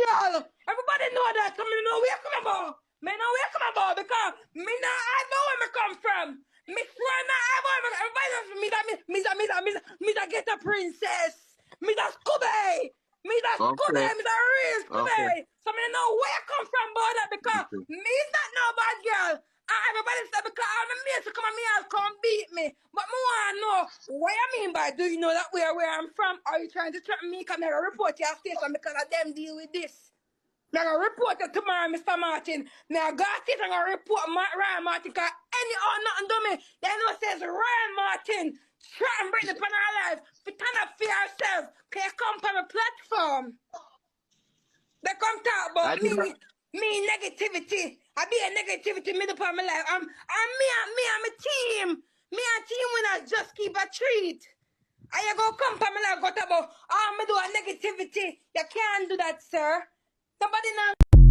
girl. Everybody know that. So me know where come about. Me know where come about because me know I know where me come from. Me swear now I know where everybody knows me that get a princess. Me that Scooby. Me that Scooby. Okay. Me that real Okay. Scooby. So me know where I come from about that because Okay. me is not no bad girl. And everybody said because all the mates come and me and come beat me. But me want to know what you mean by do you know that where I'm from? Are you trying to threaten me? Come here, report your station because of them deal with this. I'm going to report it tomorrow, Mr. Martin. Now, God says I'm going to report Ryan Martin because any or nothing do me. They know says Ryan Martin try and bring the upon our life. We cannot fear ourselves. Can you come from a platform? They come talk I about did not. me negativity. I be a negativity middle part of my life. I'm me and my team. Me and team winners just keep a treat. And you go come from my life, go talk about, me do a negativity. You can't do that, sir. Somebody now.